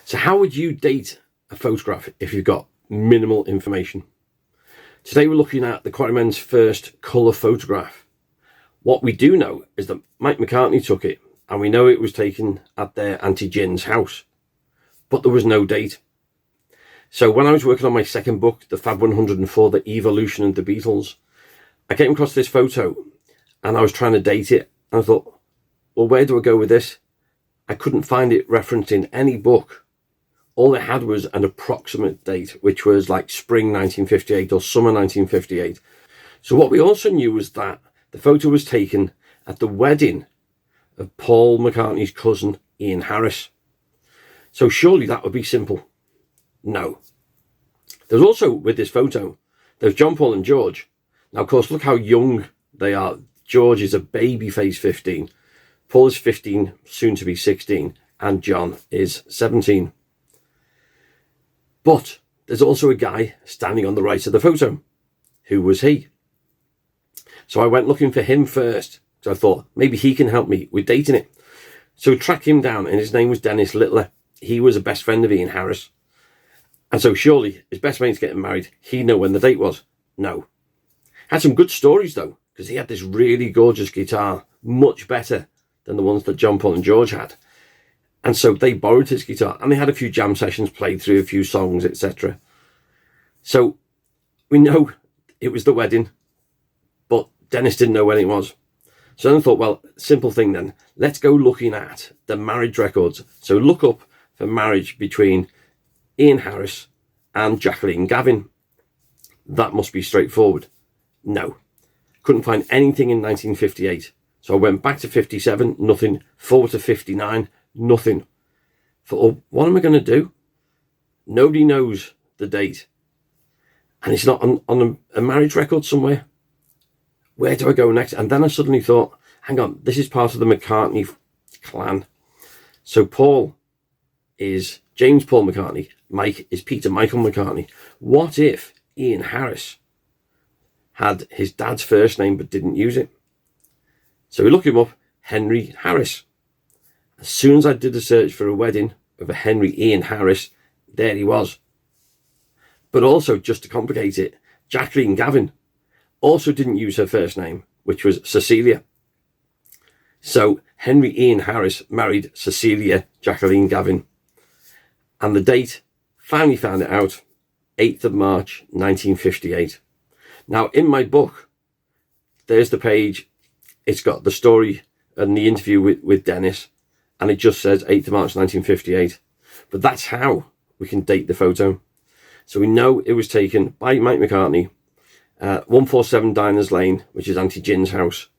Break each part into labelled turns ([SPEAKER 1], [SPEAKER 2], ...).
[SPEAKER 1] So how would you date a photograph if you've got minimal information? Today we're looking at the Quarrymen's first colour photograph. What we do know is that Mike McCartney took it, and we know it was taken at their Auntie Gin's house, but there was no date. So when I was working on my second book, The Fab 104, The Evolution of the Beatles, I came across this photo and I was trying to date it. And I thought, well, where do I go with this? I couldn't find it referenced in any book. All it had was an approximate date, which was like spring 1958 or summer 1958. So what we also knew was that the photo was taken at the wedding of Paul McCartney's cousin, Ian Harris. So surely that would be simple. No. There's also, with this photo, there's John, Paul and George. Now, of course, look how young they are. George is a baby face 15. Paul is 15, soon to be 16. And John is 17. But there's also a guy standing on the right of the photo. Who was he? So I went looking for him first. So I thought, maybe he can help me with dating it. So I tracked him down, and his name was Dennis Littler. He was a best friend of Ian Harris. And so surely his best mate's getting married. He'd know when the date was. No. Had some good stories though, because he had this really gorgeous guitar, much better than the ones that John, Paul and George had. And so they borrowed his guitar, and they had a few jam sessions, played through a few songs, etc. So we know it was the wedding, but Dennis didn't know when it was. So then I thought, well, simple thing then. Let's go looking at the marriage records. So look up for marriage between Ian Harris and Jacqueline Gavin. That must be straightforward. No. Couldn't find anything in 1958. So I went back to 57, nothing. Forward to 59, nothing. Thought, oh, what am I going to do? Nobody knows the date. And it's not on a marriage record somewhere. Where do I go next? And then I suddenly thought, hang on, this is part of the McCartney clan. So Paul is James Paul McCartney. Mike is Peter Michael McCartney. What if Ian Harris had his dad's first name but didn't use it? So we look him up, Henry Harris. As soon as I did a search for a wedding of a Henry Ian Harris, there he was. But also, just to complicate it, Jacqueline Gavin also didn't use her first name, which was Cecilia. So Henry Ian Harris married Cecilia Jacqueline Gavin. And the date, finally found it out, 8th of March 1958. Now in my book, there's the page, it's got the story and the interview with Dennis, and it just says 8th of March 1958. But that's how we can date the photo. So we know it was taken by Mike McCartney, 147 Diners Lane, which is Auntie Gin's house,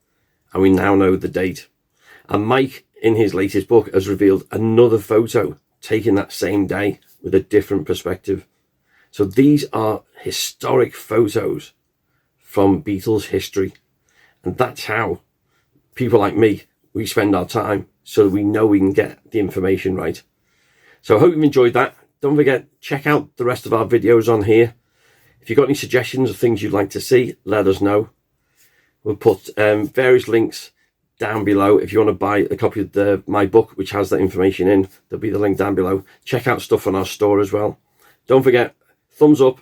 [SPEAKER 1] and we now know the date. And Mike, in his latest book, has revealed another photo taken that same day with a different perspective. So these are historic photos from Beatles history. And that's how people like me, we spend our time, so we know we can get the information right. So I hope you've enjoyed that. Don't forget, check out the rest of our videos on here. If you've got any suggestions or things you'd like to see, let us know. We'll put various links down below. If you want to buy a copy of my book, which has that information in, there'll be the link down below. Check out stuff on our store as well. Don't forget, thumbs up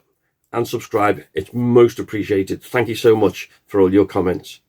[SPEAKER 1] and subscribe. It's most appreciated. Thank you so much for all your comments.